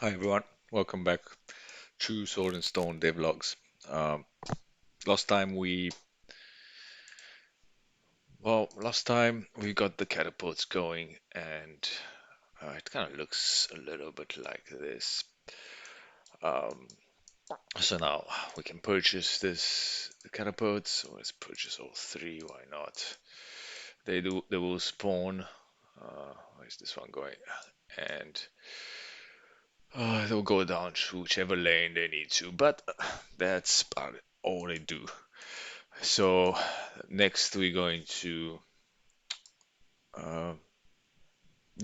Hi everyone, welcome back to Sword and Stone Devlogs. Um, last time we, last time we got the catapults going, and it kind of looks a little bit like this. Um, so now we can purchase the catapults. So let's purchase all three. Why not? They will spawn. Where's this one going? And they'll go down to whichever lane they need to. But that's about all they do. So next we're going to uh,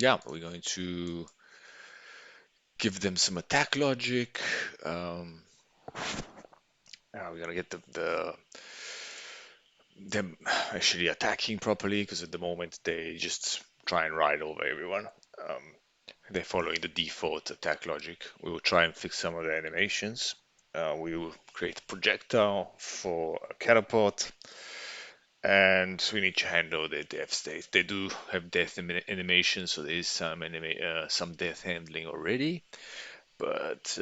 we're going to give them some attack logic. We're gonna get them actually attacking properly because at the moment they just try and ride over everyone. Um, they're following the default attack logic. We will try and fix some of the animations. We will create a projectile for a catapult, and we need to handle the death states. They do have death animation, so there is some death handling already, but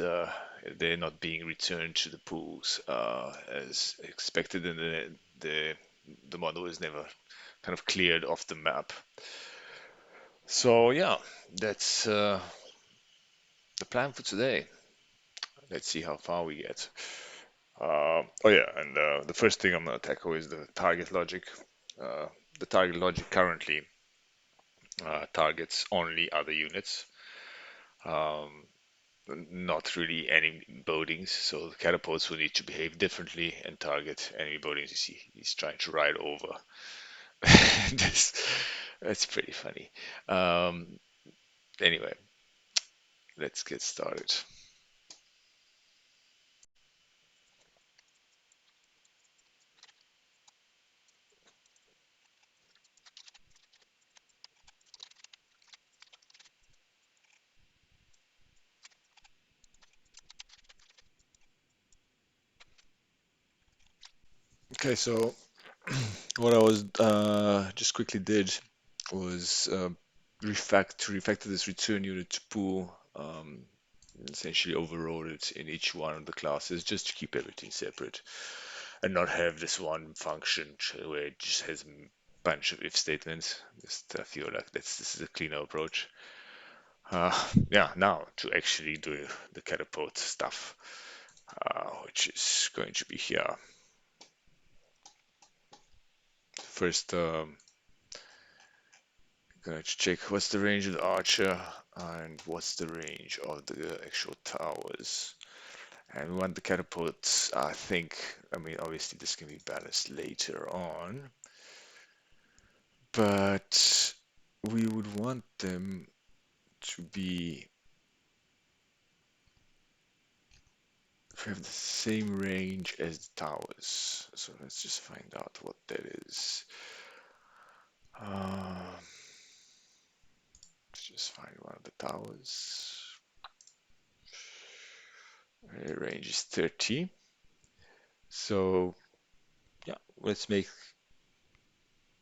they're not being returned to the pools as expected, and the model is never kind of cleared off the map. So yeah, that's the plan for today. Let's see how far we get. Oh yeah, and the first thing I'm gonna tackle is the target logic. Uh, the target logic currently targets only other units, um, not really any buildings. So the catapults will need to behave differently and target enemy buildings. You see, he's trying to ride over. that's, that's pretty funny. Um, anyway, let's get started. Okay, so what I was just quickly did was refactor this return unit to pool, essentially overrode it in each one of the classes just to keep everything separate and not have this one function where it just has a bunch of if statements. Just I feel like this is a cleaner approach. Uh, yeah, now to actually do the catapult stuff, which is going to be here. First, going to check what's the range of the archer and what's the range of the actual towers. And we want the catapults, I think, I mean, obviously this can be balanced later on, but we would want them to be, to have the same range as the towers. So let's just find out what that is. Let's just find one of the towers. Range is 30. So yeah, let's make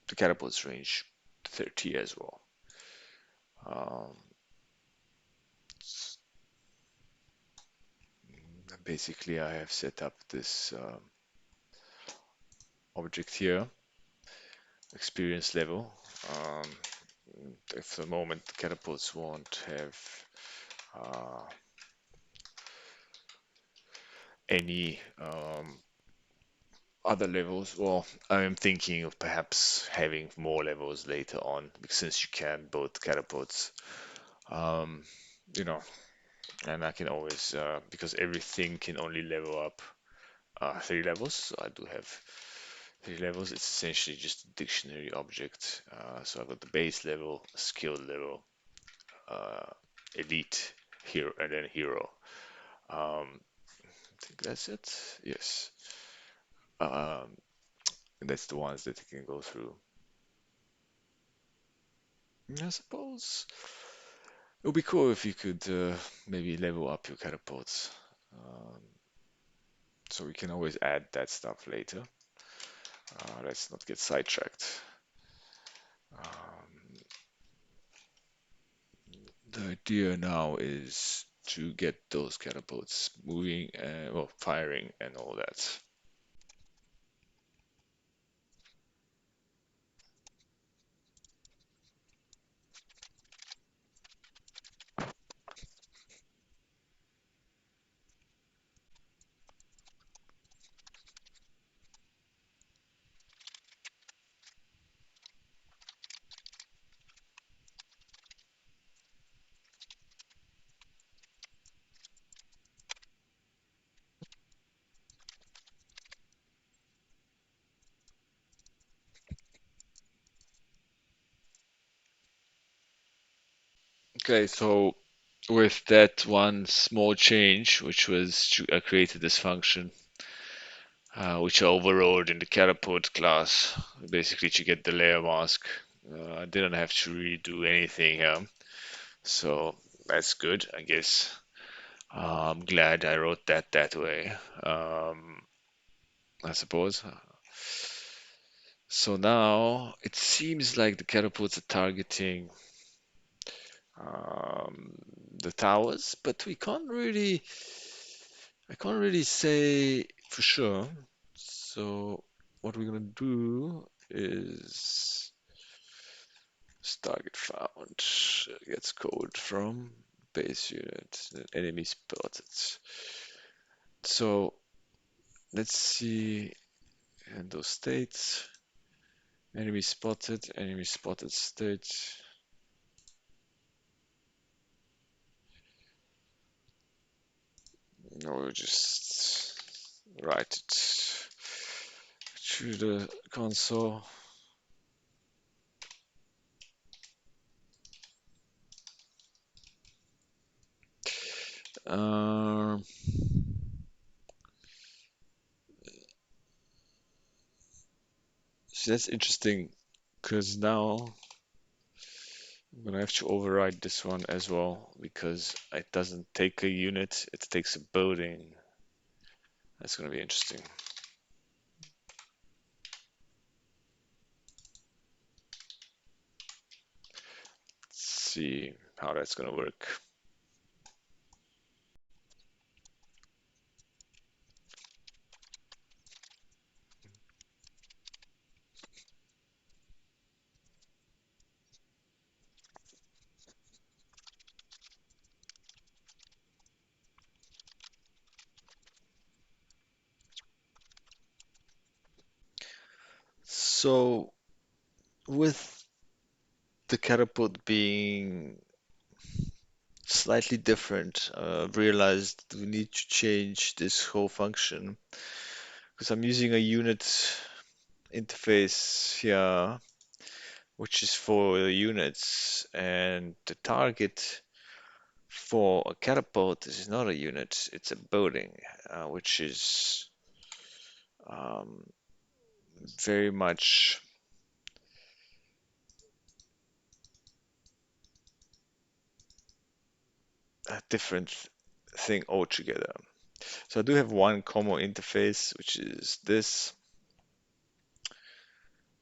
the catapult's range 30 as well. Um, Basically, I have set up this object here, experience level. Um, if the moment the catapults won't have any other levels, well, I'm thinking of perhaps having more levels later on, because since you can both catapults, um, you know, and I can always, because everything can only level up 3 levels, so I do have 3 levels. It's essentially just a dictionary object. So I've got the base level, skill level, uh, elite, hero, and then hero. I think that's it. Yes. Um, and that's the ones that you can go through. I suppose it would be cool if you could maybe level up your catapults. Um, so we can always add that stuff later. Let's not get sidetracked. Um, the idea now is to get those catapults moving and well, firing and all that. Okay, so with that one small change, which was I created this function, which I overrode in the catapult class, basically to get the layer mask. I didn't have to really do anything here, so that's good, I guess. I'm glad I wrote that way, I suppose. So now it seems like the catapults are targeting um, the towers, but I can't really say for sure. So what we're gonna do is target found gets code from base unit, enemy spotted. So let's see and those states. Enemy spotted state. No, we'll just write it to the console. Um, so that's interesting because now I'm gonna have to override this one as well because it doesn't take a unit, it takes a building. That's gonna be interesting. Let's see how that's gonna work. So with the catapult being slightly different, realized we need to change this whole function because I'm using a unit interface here, which is for the units, and the target for a catapult is not a unit, it's a building, which is um, very much a different thing altogether. So I do have one common interface, which is this.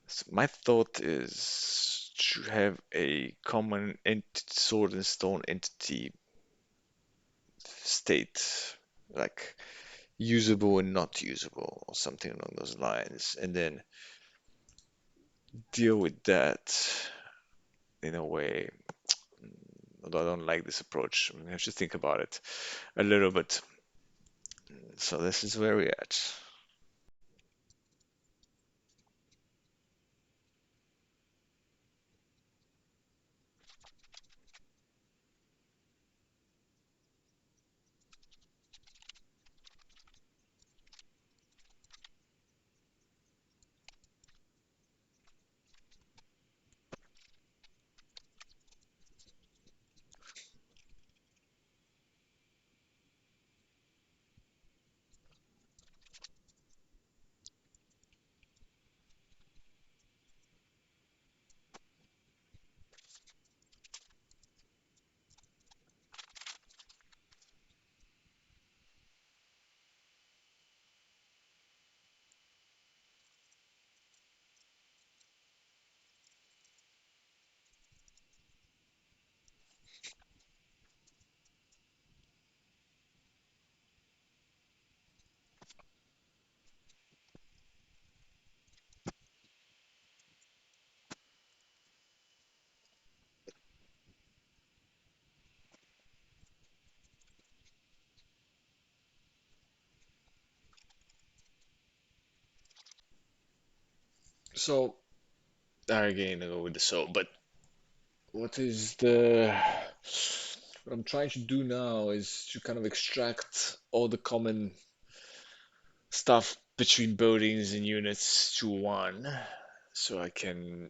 So my thought is to have a common sword and stone entity state, like usable and not usable, or something along those lines, and then deal with that in a way. Although I don't like this approach, I have to think about it a little bit. So this is where we're at. So again, I go with the so, but what is the what I'm trying to do now is to kind of extract all the common stuff between buildings and units to one, so I can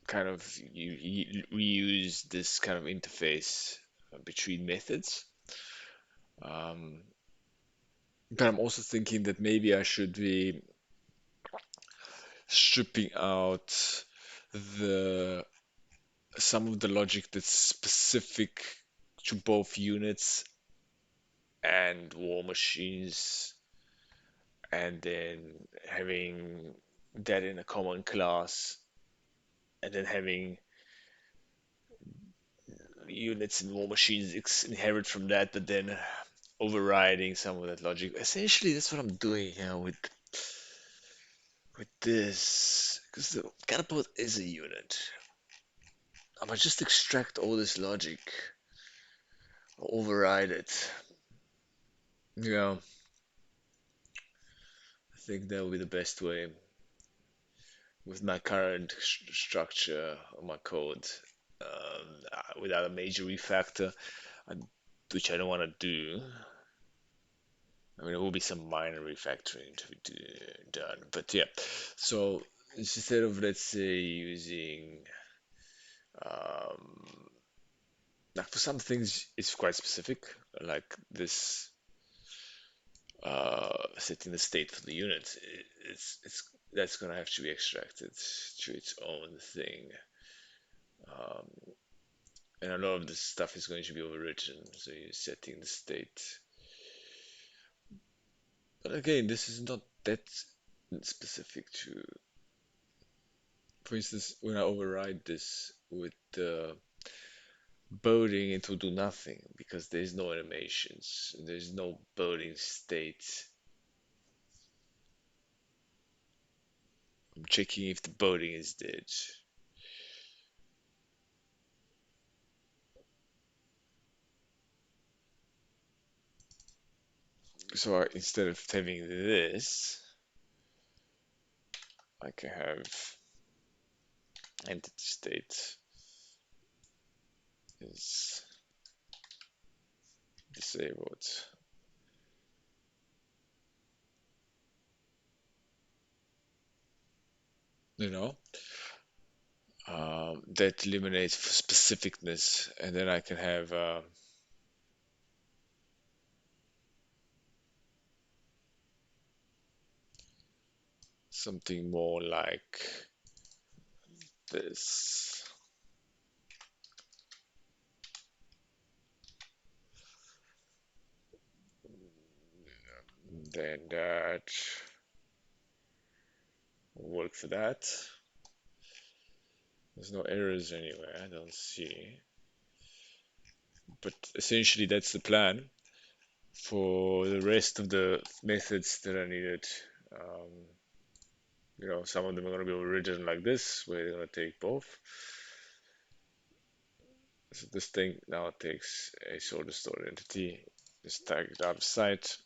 kind of reuse this kind of interface between methods. Um, but I'm also thinking that maybe I should be stripping out the some of the logic that's specific to both units and war machines, and then having that in a common class, and then having units and war machines inherit from that, but then overriding some of that logic. Essentially, that's what I'm doing here with this, because the catapult is a unit. I might just extract all this logic, override it. Yeah, I think that will be the best way with my current structure of my code, without a major refactor, uh, which I don't want to do. I mean, there will be some minor refactoring to be done, but yeah. So instead of, let's say, using um, like for some things, it's quite specific, like this setting the state for the unit. It's that's gonna have to be extracted to its own thing. Um, and a lot of this stuff is going to be overwritten, so you're setting the state. But again, this is not that specific to, for instance, when I override this with the boating, it will do nothing because there's no animations, there's no boating state. I'm checking if the boating is dead. So instead of having this, I can have entity state is disabled. You know, that eliminates specificness, and then I can have something more like this. Then that will work for that. There's no errors anywhere, I don't see. But essentially, that's the plan for the rest of the methods that are needed. Um, some of them are going to be overridden like this, where they're going to take both. So this thing now takes a sorted stored entity, is tagged out of sight.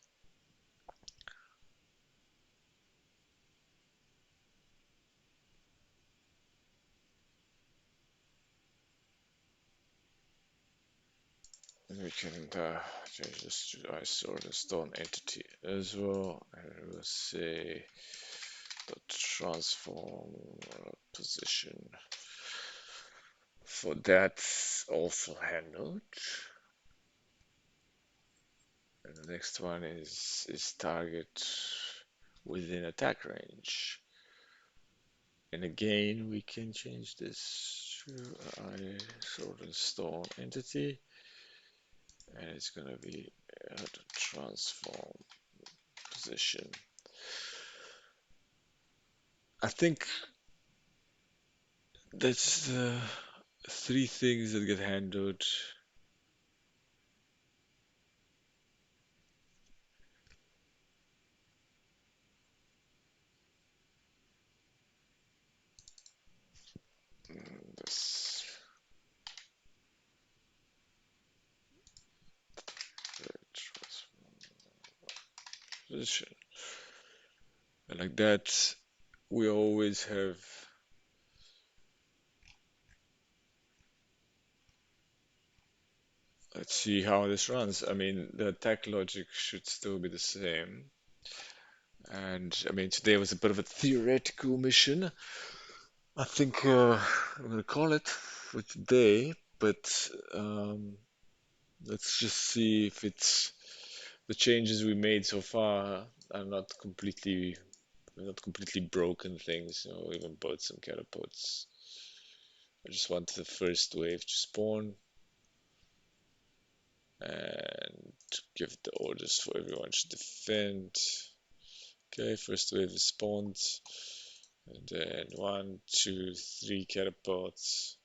And we can change this to I sorted stored entity as well. And we'll say the transform position. For that also handled. And the next one is target within attack range. And again, we can change this to I sort of store entity, and it's gonna be the transform position. I think that's the three things that get handled. This transform position, and like that, we always have. Let's see how this runs. I mean, the attack logic should still be the same. And I mean, today was a bit of a theoretical mission. I think I'm gonna call it for today, but let's just see if it's the changes we made so far are not completely broken things. We even bought some catapults. I just wanted the first wave to spawn and give the orders for everyone to defend. Okay, first wave is spawned, and then 1, 2, 3 catapults.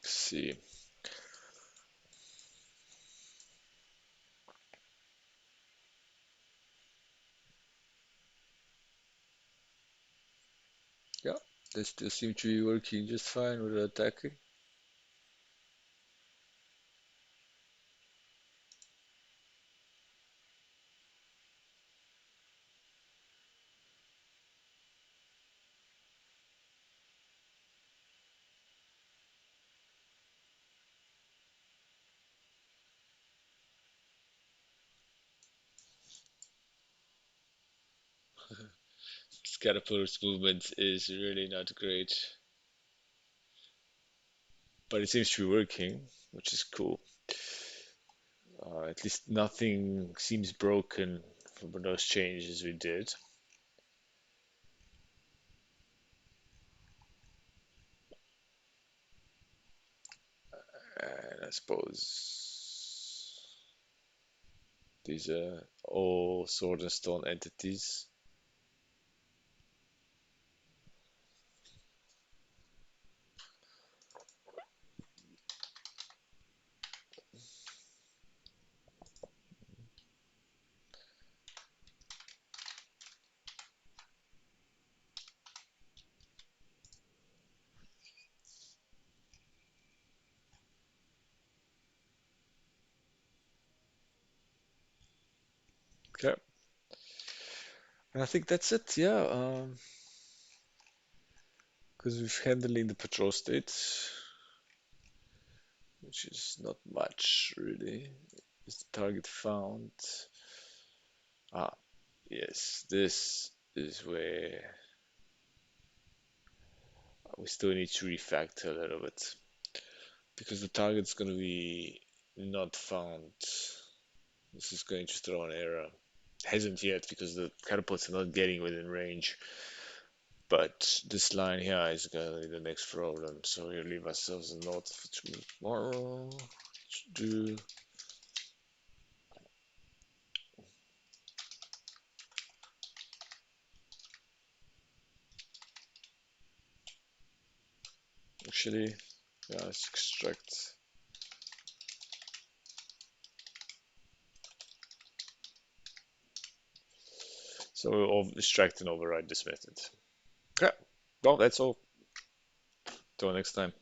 Let's see. Yeah, they still seem to be working just fine with attacking. Catapult's movement is really not great, but it seems to be working, which is cool. At least nothing seems broken from those changes we did. And I suppose these are all sword and stone entities. Okay. And I think that's it, yeah. Because we've handling the patrol states, which is not much really. Is the target found? Ah, yes, this is where we still need to refactor a little bit because the target's going to be not found. This is going to throw an error. Hasn't yet because the catapults are not getting within range. But this line here is going to be the next problem. So we leave ourselves a note for tomorrow to do. Actually, yeah, let's extract. So we'll extract and override this method. Okay, well, that's all. Till next time.